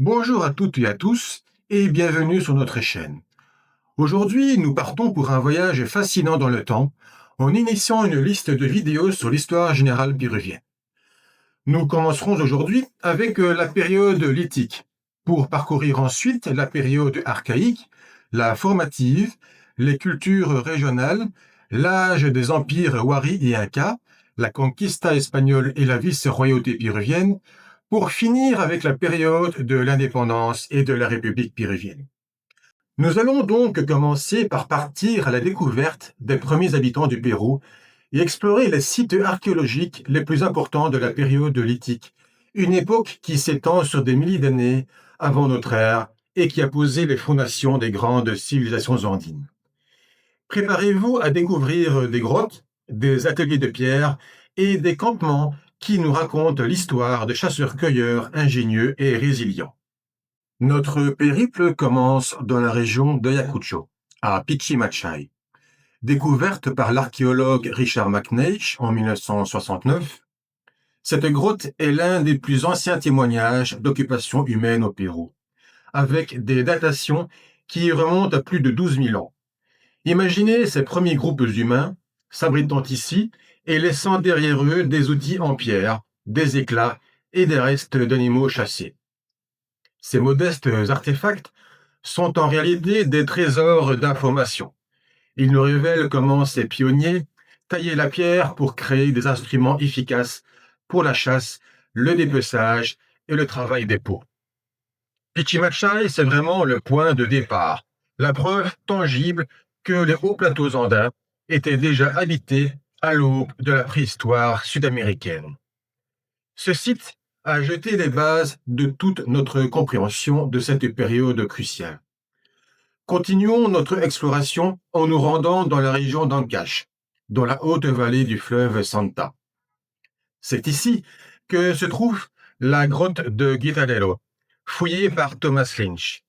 Bonjour à toutes et à tous et bienvenue sur notre chaîne. Aujourd'hui, nous partons pour un voyage fascinant dans le temps en initiant une liste de vidéos sur l'histoire générale péruvienne. Nous commencerons aujourd'hui avec la période lithique, pour parcourir ensuite la période archaïque, la formative, les cultures régionales, l'âge des empires Wari et Inca, la conquista espagnole et la vice-royauté péruvienne, pour finir avec la période de l'indépendance et de la République péruvienne. Nous allons donc commencer par partir à la découverte des premiers habitants du Pérou et explorer les sites archéologiques les plus importants de la période lithique, une époque qui s'étend sur des milliers d'années avant notre ère et qui a posé les fondations des grandes civilisations andines. Préparez-vous à découvrir des grottes, des ateliers de pierre et des campements qui nous racontent l'histoire de chasseurs-cueilleurs ingénieux et résilients. Notre périple commence dans la région d'Ayacucho, à Pichimachay. Découverte par l'archéologue Richard McNeish en 1969, cette grotte est l'un des plus anciens témoignages d'occupation humaine au Pérou, avec des datations qui remontent à plus de 12 000 ans. Imaginez ces premiers groupes humains s'abritant ici et laissant derrière eux des outils en pierre, des éclats et des restes d'animaux chassés. Ces modestes artefacts sont en réalité des trésors d'information. Ils nous révèlent comment ces pionniers taillaient la pierre pour créer des instruments efficaces pour la chasse, le dépeçage et le travail des peaux. Pichimachay, c'est vraiment le point de départ, la preuve tangible que les hauts plateaux andins étaient déjà habités à l'aube de la préhistoire sud-américaine. Ce site a jeté les bases de toute notre compréhension de cette période cruciale. Continuons notre exploration en nous rendant dans la région d'Ancash, dans la haute vallée du fleuve Santa. C'est ici que se trouve la grotte de Guitarero, fouillée par Thomas Lynch.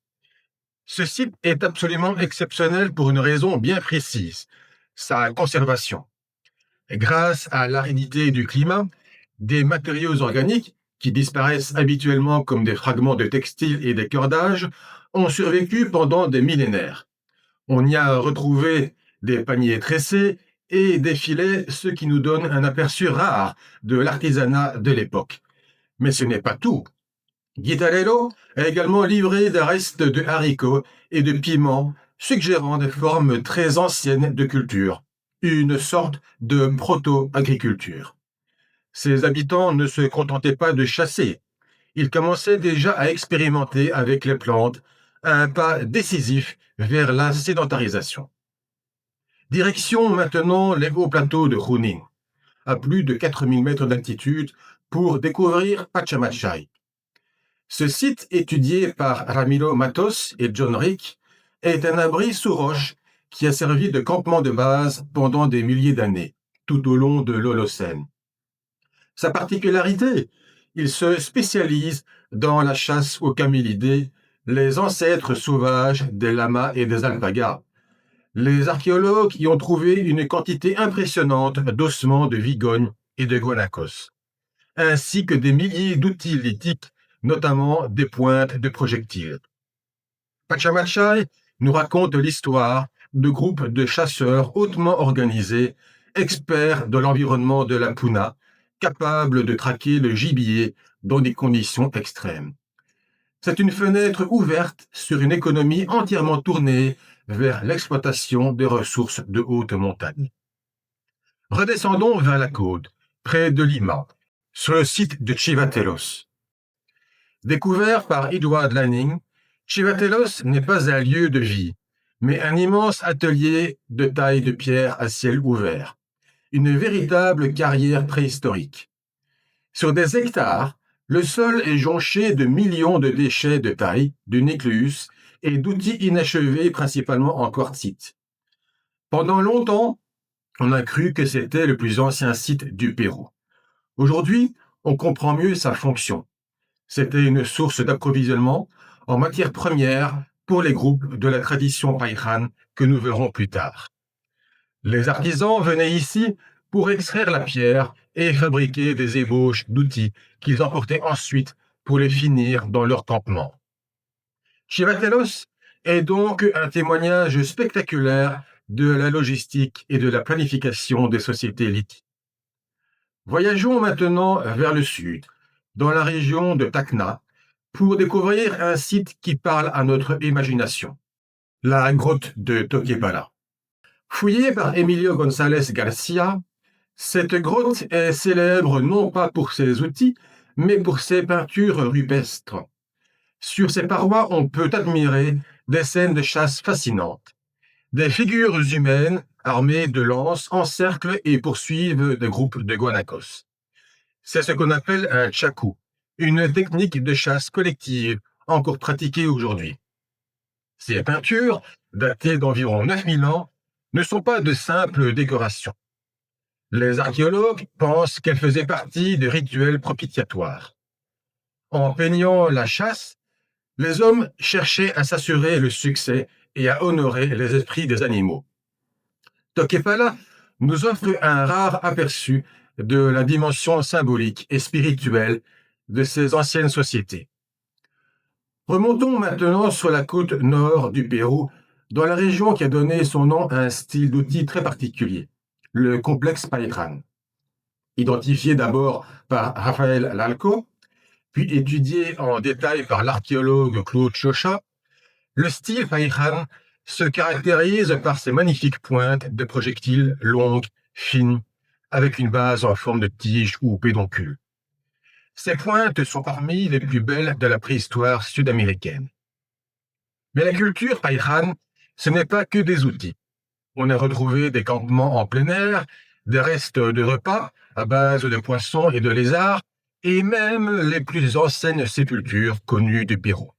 Ce site est absolument exceptionnel pour une raison bien précise, sa conservation. Grâce à l'aridité du climat, des matériaux organiques, qui disparaissent habituellement comme des fragments de textiles et des cordages, ont survécu pendant des millénaires. On y a retrouvé des paniers tressés et des filets, ce qui nous donne un aperçu rare de l'artisanat de l'époque. Mais ce n'est pas tout. Guitarero a également livré des restes de haricots et de piments, suggérant des formes très anciennes de culture, une sorte de proto-agriculture. Ces habitants ne se contentaient pas de chasser, ils commençaient déjà à expérimenter avec les plantes, un pas décisif vers la sédentarisation. Direction maintenant les hauts plateaux de Junín, à plus de 4000 mètres d'altitude, pour découvrir Pachamachay. Ce site, étudié par Ramiro Matos et John Rick, est un abri sous roche qui a servi de campement de base pendant des milliers d'années, tout au long de l'Holocène. Sa particularité, il se spécialise dans la chasse aux camélidés, les ancêtres sauvages des lamas et des alpagas. Les archéologues y ont trouvé une quantité impressionnante d'ossements de Vigogne et de guanacos, ainsi que des milliers d'outils lithiques, notamment des pointes de projectiles. Pachamachay nous raconte l'histoire de groupes de chasseurs hautement organisés, experts de l'environnement de la puna, capables de traquer le gibier dans des conditions extrêmes. C'est une fenêtre ouverte sur une économie entièrement tournée vers l'exploitation des ressources de haute montagne. Redescendons vers la côte, près de Lima, sur le site de Chivatelos. Découvert par Edward Lanning, Chivatelos n'est pas un lieu de vie, mais un immense atelier de taille de pierre à ciel ouvert, une véritable carrière préhistorique. Sur des hectares, le sol est jonché de millions de déchets de taille, de nucléus et d'outils inachevés principalement en quartzite. Pendant longtemps, on a cru que c'était le plus ancien site du Pérou. Aujourd'hui, on comprend mieux sa fonction. C'était une source d'approvisionnement en matières premières pour les groupes de la tradition Payhan que nous verrons plus tard. Les artisans venaient ici pour extraire la pierre et fabriquer des ébauches d'outils qu'ils emportaient ensuite pour les finir dans leur campement. Chivatelos est donc un témoignage spectaculaire de la logistique et de la planification des sociétés lithiques. Voyageons maintenant vers le sud, dans la région de Tacna, pour découvrir un site qui parle à notre imagination, la grotte de Toquepala. Fouillée par Emilio González García, cette grotte est célèbre non pas pour ses outils, mais pour ses peintures rupestres. Sur ses parois, on peut admirer des scènes de chasse fascinantes. Des figures humaines armées de lances encerclent et poursuivent des groupes de guanacos. C'est ce qu'on appelle un chaku, une technique de chasse collective encore pratiquée aujourd'hui. Ces peintures, datées d'environ 9000 ans, ne sont pas de simples décorations. Les archéologues pensent qu'elles faisaient partie de rituels propitiatoires. En peignant la chasse, les hommes cherchaient à s'assurer le succès et à honorer les esprits des animaux. Toquepala nous offre un rare aperçu de la dimension symbolique et spirituelle de ces anciennes sociétés. Remontons maintenant sur la côte nord du Pérou, dans la région qui a donné son nom à un style d'outil très particulier, le complexe Pairán. Identifié d'abord par Rafael Lalco, puis étudié en détail par l'archéologue Claude Chauchat, le style Pairán se caractérise par ses magnifiques pointes de projectiles longues, fines, avec une base en forme de tige ou pédoncule. Ces pointes sont parmi les plus belles de la préhistoire sud-américaine. Mais la culture Pairán, ce n'est pas que des outils. On a retrouvé des campements en plein air, des restes de repas à base de poissons et de lézards, et même les plus anciennes sépultures connues du Pérou.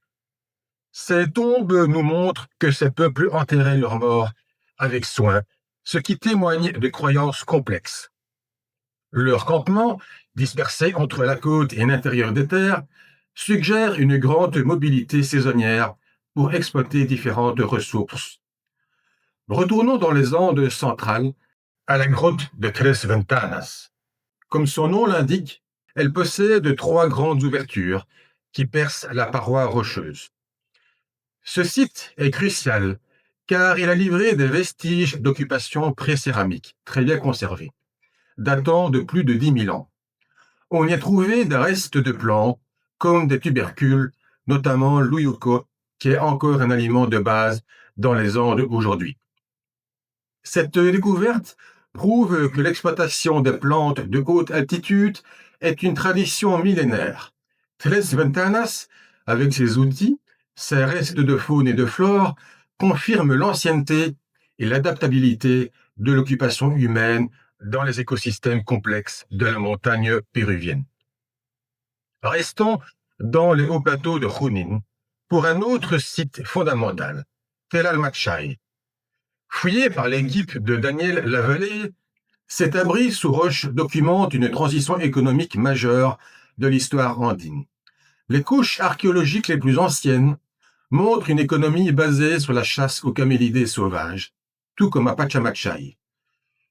Ces tombes nous montrent que ces peuples enterraient leurs morts avec soin, ce qui témoigne de croyances complexes. Leur campement, dispersé entre la côte et l'intérieur des terres, suggère une grande mobilité saisonnière pour exploiter différentes ressources. Retournons dans les Andes centrales, à la grotte de Tres Ventanas. Comme son nom l'indique, elle possède 3 grandes ouvertures qui percent la paroi rocheuse. Ce site est crucial car il a livré des vestiges d'occupation pré-céramique, très bien conservés, datant de plus de 10 000 ans. On y a trouvé des restes de plantes, comme des tubercules, notamment l'uyuco, qui est encore un aliment de base dans les Andes aujourd'hui. Cette découverte prouve que l'exploitation des plantes de haute altitude est une tradition millénaire. Tres Ventanas, avec ses outils, ses restes de faune et de flore, confirment l'ancienneté et l'adaptabilité de l'occupation humaine dans les écosystèmes complexes de la montagne péruvienne. Restons dans les hauts plateaux de Junín pour un autre site fondamental, Tlalmachay. Fouillé par l'équipe de Daniel Lavallée, cet abri sous roche documente une transition économique majeure de l'histoire andine. Les couches archéologiques les plus anciennes montrent une économie basée sur la chasse aux camélidés sauvages, tout comme à Pachamachay.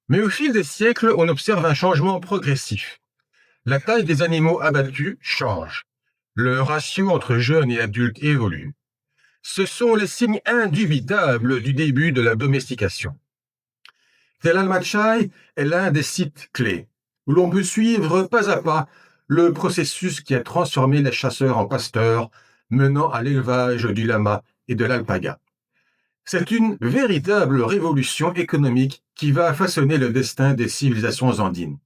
Mais au fil des siècles, on observe un changement progressif. La taille des animaux abattus change. Le ratio entre jeunes et adultes évolue. Ce sont les signes indubitables du début de la domestication. Tlalmachay est l'un des sites clés, où l'on peut suivre pas à pas le processus qui a transformé les chasseurs en pasteurs, menant à l'élevage du lama et de l'alpaga. C'est une véritable révolution économique qui va façonner le destin des civilisations andines.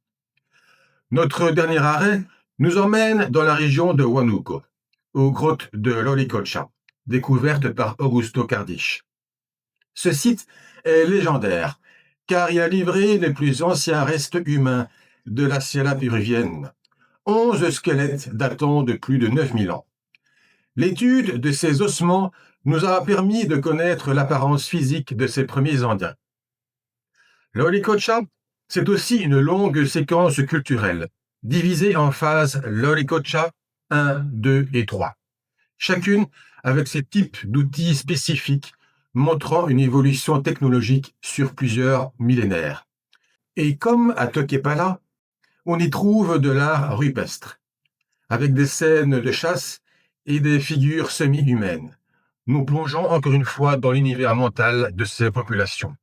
Notre dernier arrêt nous emmène dans la région de Huánuco, aux grottes de Lolicocha, découverte par Augusto Cardiche. Ce site est légendaire, car il a livré les plus anciens restes humains de la Sierra péruvienne, 11 squelettes datant de plus de 9000 ans. L'étude de ces ossements nous a permis de connaître l'apparence physique de ces premiers Indiens. Lolicocha, c'est aussi une longue séquence culturelle, divisée en phases Lolicocha 1, 2 et 3, chacune avec ses types d'outils spécifiques montrant une évolution technologique sur plusieurs millénaires. Et comme à Toquepala, on y trouve de l'art rupestre, avec des scènes de chasse et des figures semi-humaines, nous plongeons encore une fois dans l'univers mental de ces populations.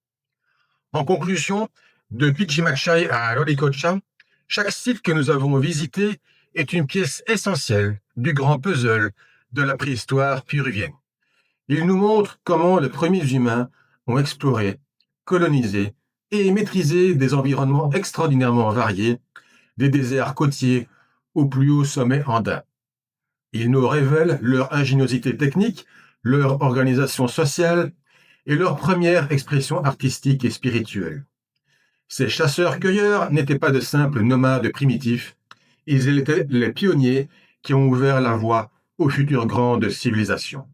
En conclusion, de Pichimachaï à Lolicocha, chaque site que nous avons visité est une pièce essentielle du grand puzzle de la préhistoire péruvienne. Il nous montre comment les premiers humains ont exploré, colonisé et maîtrisé des environnements extraordinairement variés, des déserts côtiers aux plus hauts sommets andins. Ils nous révèlent leur ingéniosité technique, leur organisation sociale et leur première expression artistique et spirituelle. Ces chasseurs-cueilleurs n'étaient pas de simples nomades primitifs, ils étaient les pionniers qui ont ouvert la voie aux futures grandes civilisations.